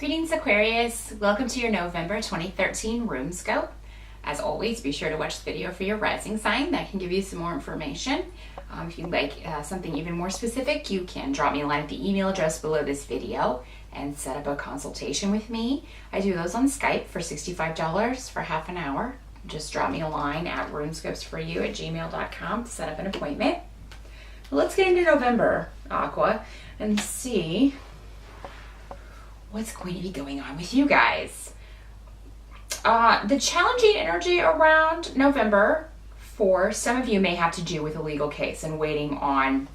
Greetings, Aquarius. Welcome to your November 2013 Runescope. As always, be sure to watch the video for your rising sign. That can give you some more information. If you'd like something even more specific, you can drop me a line at the email address below this video and set up a consultation with me. I do those on Skype for $65 for half an hour. Just drop me a line at runescopesforyou@gmail.com to set up an appointment. Let's get into November, Aqua, and see what's going to be going on with you guys. The challenging energy around November for some of you may have to do with a legal case and waiting on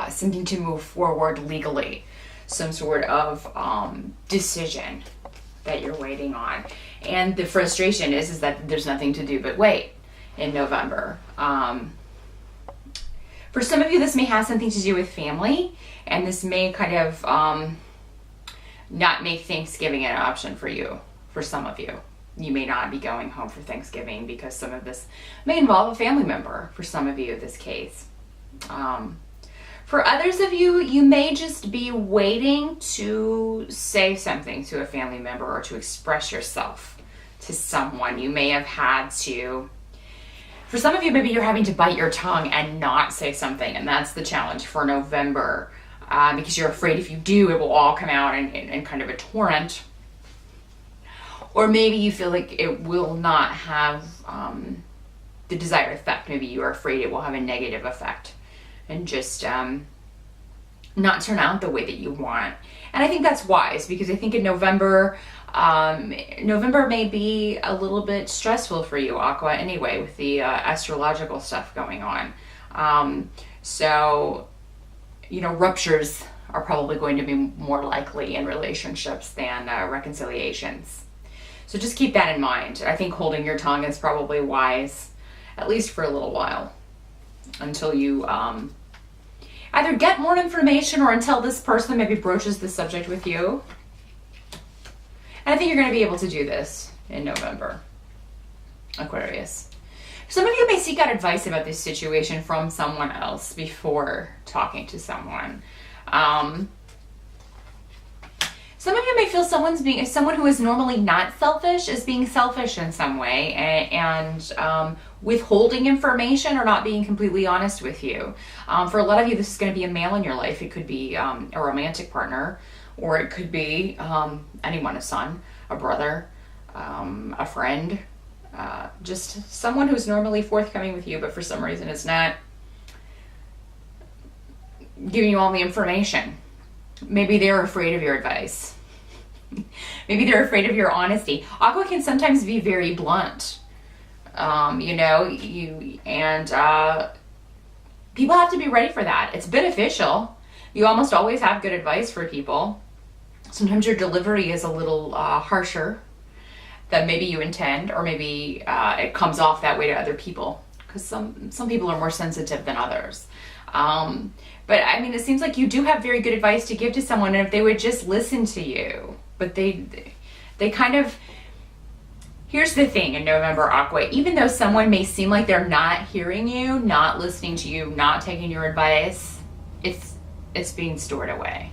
something to move forward legally, some sort of decision that you're waiting on. And the frustration is that there's nothing to do but wait in November. For some of you, this may have something to do with family, and this may kind of not make Thanksgiving an option for you. For some of you, you may not be going home for Thanksgiving because some of this may involve a family member. For some of you, this case. For others of you, you may just be waiting to say something to a family member or to express yourself to someone. You may have had to. For some of you, maybe you're having to bite your tongue and not say something, and that's the challenge for November. Because you're afraid if you do, it will all come out in kind of a torrent. Or maybe you feel like it will not have the desired effect. Maybe you are afraid it will have a negative effect and just not turn out the way that you want. And I think that's wise, because I think in November, November may be a little bit stressful for you, Aqua, anyway, with the astrological stuff going on. So, you know, ruptures are probably going to be more likely in relationships than reconciliations. So just keep that in mind. I think holding your tongue is probably wise, at least for a little while, until you either get more information or until this person maybe broaches the subject with you. And I think you're going to be able to do this in November, Aquarius. Some of you may seek out advice about this situation from someone else before talking to someone. Some of you may feel someone who is normally not selfish is being selfish in some way and withholding information or not being completely honest with you. For a lot of you, this is going to be a male in your life. It could be a romantic partner, or it could be anyone, a son, a brother, a friend. Just someone who's normally forthcoming with you, but for some reason is not giving you all the information. Maybe they're afraid of your advice. Maybe they're afraid of your honesty. Aqua can sometimes be very blunt. People have to be ready for that. It's beneficial. You almost always have good advice for people. Sometimes your delivery is a little harsher than maybe you intend, or maybe it comes off that way to other people, because some people are more sensitive than others. But I mean, it seems like you do have very good advice to give to someone, and if they would just listen to you. But they kind of, here's the thing in November, Aqua, even though someone may seem like they're not hearing you, not listening to you, not taking your advice, it's being stored away.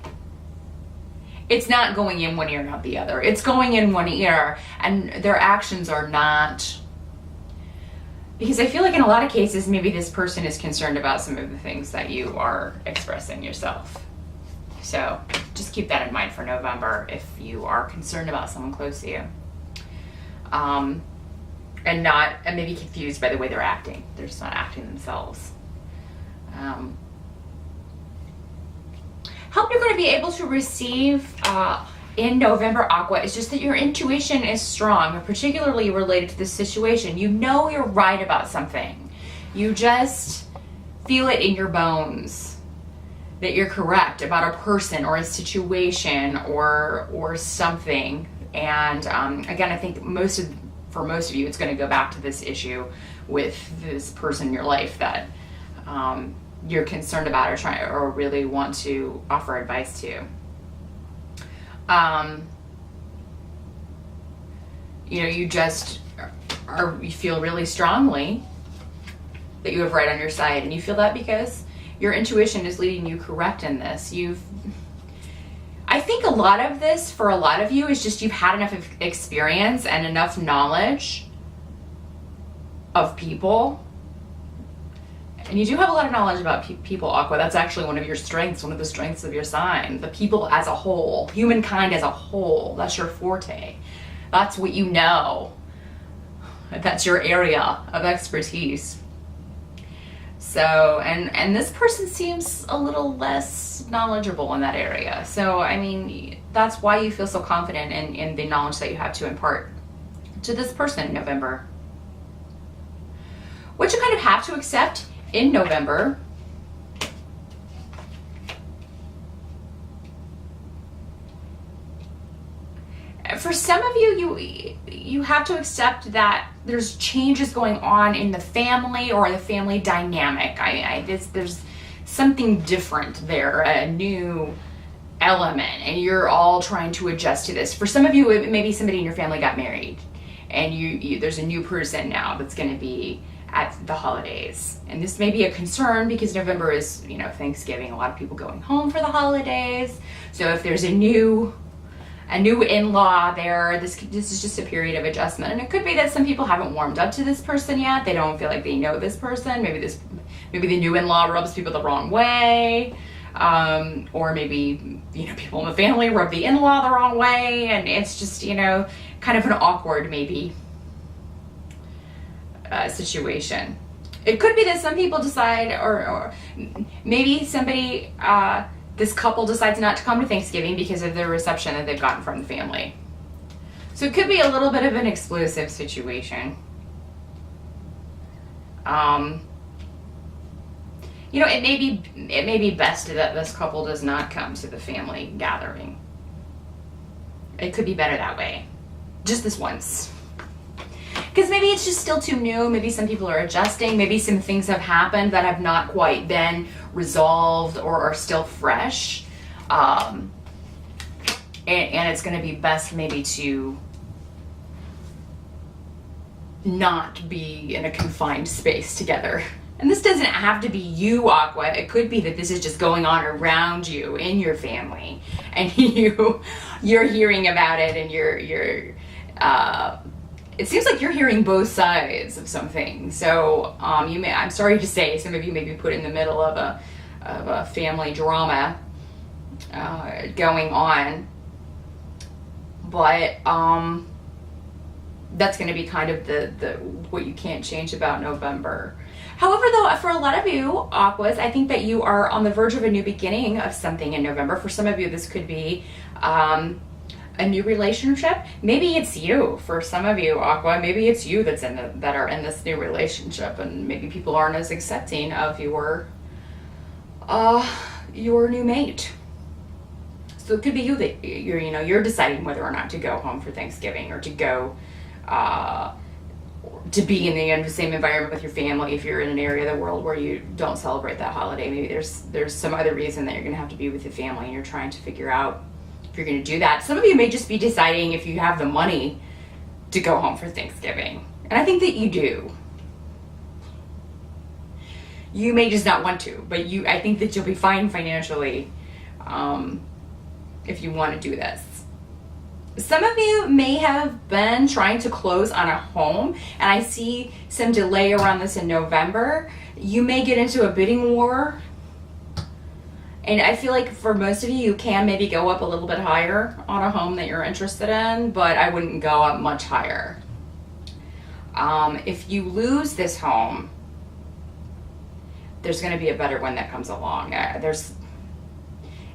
It's not going in one ear and out the other. It's going in one ear, and their actions are not. Because I feel like in a lot of cases, maybe this person is concerned about some of the things that you are expressing yourself. So just keep that in mind for November if you are concerned about someone close to you. And maybe confused by the way they're acting. They're just not acting themselves. Help you're going to be able to receive in November, Aqua, is just that your intuition is strong, particularly related to this situation. You know you're right about something. You just feel it in your bones that you're correct about a person or a situation or something. And again, I think for most of you, it's going to go back to this issue with this person in your life that you're concerned about or really want to offer advice to. You just you feel really strongly that you have right on your side, and you feel that because your intuition is leading you correct in this. I think a lot of this, for a lot of you, is just you've had enough experience and enough knowledge of people. And you do have a lot of knowledge about people, Aqua. That's actually one of your strengths, one of the strengths of your sign. The people as a whole, humankind as a whole, that's your forte. That's what you know. That's your area of expertise. So, and this person seems a little less knowledgeable in that area. So, I mean, that's why you feel so confident in the knowledge that you have to impart to this person in November. What you kind of have to accept in November for some of you have to accept that there's changes going on in the family or the family dynamic. There's something different there, a new element, and you're all trying to adjust to this. For some of you, maybe somebody in your family got married, and there's a new person now that's going to be at the holidays. And this may be a concern because November is, Thanksgiving, a lot of people going home for the holidays. So if there's a new in-law there, this is just a period of adjustment. And it could be that some people haven't warmed up to this person yet. They don't feel like they know this person. Maybe the new in-law rubs people the wrong way. Or maybe, people in the family rub the in-law the wrong way. And it's just, kind of an awkward, maybe, situation. It could be that some people decide, or maybe somebody, this couple decides not to come to Thanksgiving because of the reception that they've gotten from the family. So it could be a little bit of an explosive situation. It may be best that this couple does not come to the family gathering. It could be better that way. Just this once. Because maybe it's just still too new. Maybe some people are adjusting. Maybe some things have happened that have not quite been resolved or are still fresh. And it's going to be best maybe to not be in a confined space together. And this doesn't have to be you, Aqua. It could be that this is just going on around you in your family. And you're hearing about it, and it seems like you're hearing both sides of something. So I'm sorry to say, some of you may be put in the middle of a family drama going on, but that's going to be kind of the what you can't change about November. However, though, for a lot of you Aquas, I think that you are on the verge of a new beginning of something in November. For some of you, this could be a new relationship. Maybe it's you. For some of you, Aqua, maybe it's you that are in this new relationship, and maybe people aren't as accepting of your new mate. So it could be you that you're deciding whether or not to go home for Thanksgiving, or to go to be in the same environment with your family if you're in an area of the world where you don't celebrate that holiday. Maybe there's some other reason that you're going to have to be with your family, and you're trying to figure out if you're going to do that. Some of you may just be deciding if you have the money to go home for Thanksgiving. And I think that you do. You may just not want to, but I think that you'll be fine financially if you want to do this. Some of you may have been trying to close on a home, and I see some delay around this in November. You may get into a bidding war. And I feel like for most of you, you can maybe go up a little bit higher on a home that you're interested in, but I wouldn't go up much higher. If you lose this home, there's going to be a better one that comes along.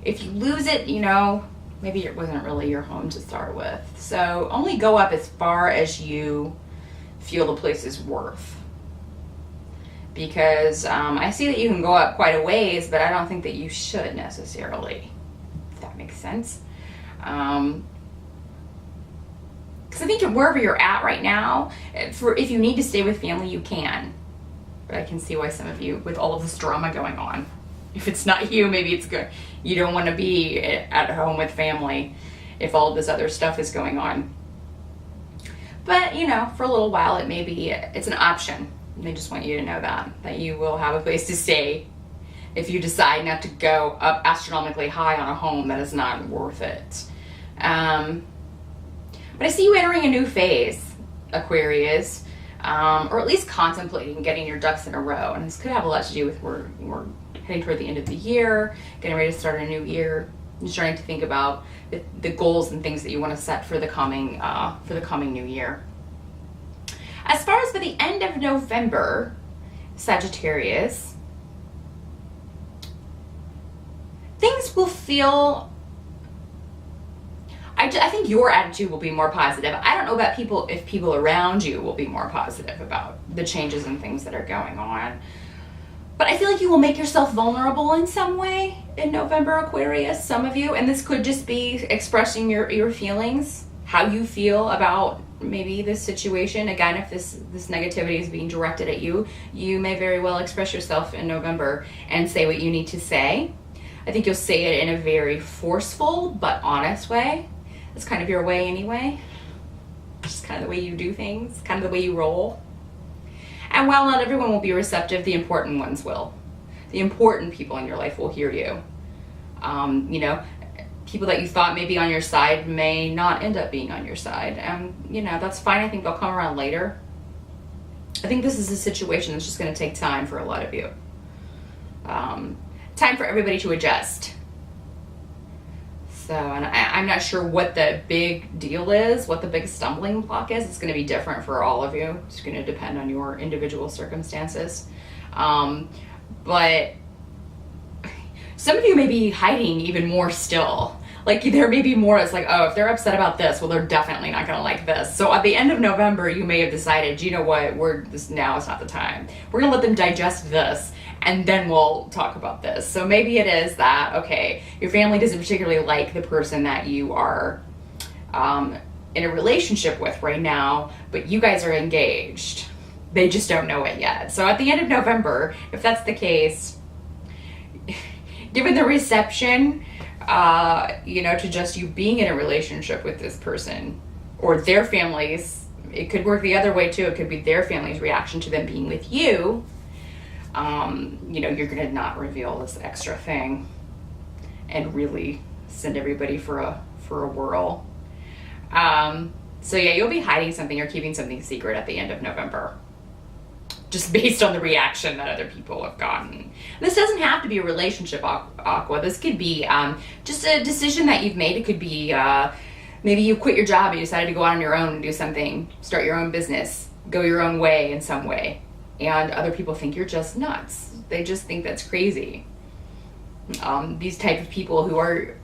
If you lose it, maybe it wasn't really your home to start with. So only go up as far as you feel the place is worth. Because I see that you can go up quite a ways, but I don't think that you should necessarily, if that makes sense. Because I think wherever you're at right now, if you need to stay with family, you can. But I can see why some of you, with all of this drama going on, if it's not you, maybe it's good. You don't want to be at home with family if all of this other stuff is going on. But, for a little while, it's an option. They just want you to know that you will have a place to stay if you decide not to go up astronomically high on a home that is not worth it. But I see you entering a new phase, Aquarius, or at least contemplating getting your ducks in a row. And this could have a lot to do with we're heading toward the end of the year, getting ready to start a new year. You're starting to think about the goals and things that you want to set for the coming new year. As far as for the end of November, Sagittarius, things will feel, I think your attitude will be more positive. I don't know about if people around you will be more positive about the changes and things that are going on. But I feel like you will make yourself vulnerable in some way in November, Aquarius, some of you. And this could just be expressing your feelings, how you feel about maybe this situation. Again, if this negativity is being directed at you, you may very well express yourself in November and say what you need to say. I think you'll say it in a very forceful but honest way. It's kind of your way anyway. Just kind of the way you do things, kind of the way you roll. And while not everyone will be receptive, the important ones will. The important people in your life will hear you. People that you thought may be on your side may not end up being on your side. And, that's fine. I think they'll come around later. I think this is a situation that's just going to take time for a lot of you. Time for everybody to adjust. So, and I'm not sure what the big deal is, what the big stumbling block is. It's going to be different for all of you. It's going to depend on your individual circumstances. But some of you may be hiding even more still. Like there may be more, it's like, oh, if they're upset about this, well, they're definitely not going to like this. So at the end of November, you may have decided, you know what, now is not the time. We're going to let them digest this, and then we'll talk about this. So maybe it is that, okay, your family doesn't particularly like the person that you are in a relationship with right now, but you guys are engaged. They just don't know it yet. So at the end of November, if that's the case, given the reception, to just you being in a relationship with this person or their families, it could work the other way too. It could be their family's reaction to them being with you. You're going to not reveal this extra thing and really send everybody for a whirl. So yeah, you'll be hiding something or keeping something secret at the end of November, just based on the reaction that other people have gotten. This doesn't have to be a relationship, Aqua. This could be just a decision that you've made. It could be maybe you quit your job and you decided to go out on your own and do something, start your own business, go your own way in some way. And other people think you're just nuts. They just think that's crazy. These type of people who are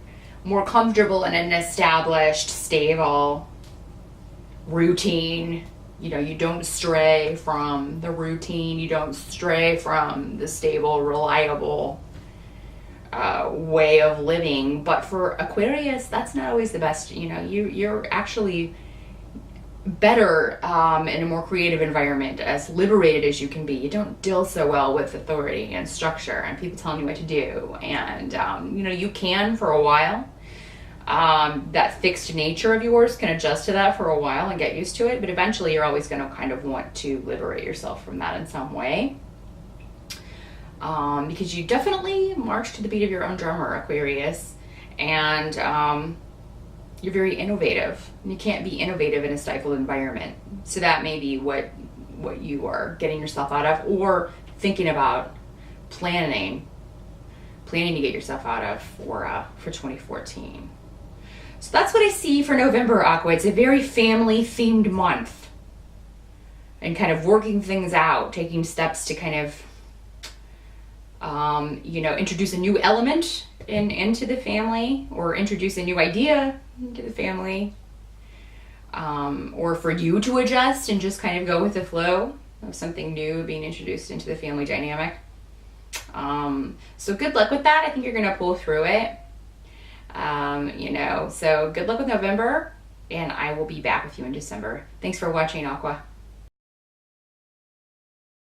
more comfortable in an established, stable routine. You don't stray from the routine. You don't stray from the stable, reliable way of living. But for Aquarius, that's not always the best. You're actually better in a more creative environment, as liberated as you can be. You don't deal so well with authority and structure and people telling you what to do. And, you can for a while. That fixed nature of yours can adjust to that for a while and get used to it, but eventually you're always going to kind of want to liberate yourself from that in some way. Because you definitely march to the beat of your own drummer, Aquarius, and you're very innovative. You can't be innovative in a stifled environment. So that may be what you are getting yourself out of, or thinking about planning to get yourself out of for 2014. So that's what I see for November, Aqua. It's a very family-themed month. And kind of working things out, taking steps to kind of, introduce a new element into the family, or introduce a new idea into the family. Or for you to adjust and just kind of go with the flow of something new being introduced into the family dynamic. So good luck with that. I think you're going to pull through it. So good luck with November, and I will be back with you in December. Thanks for watching, Aqua.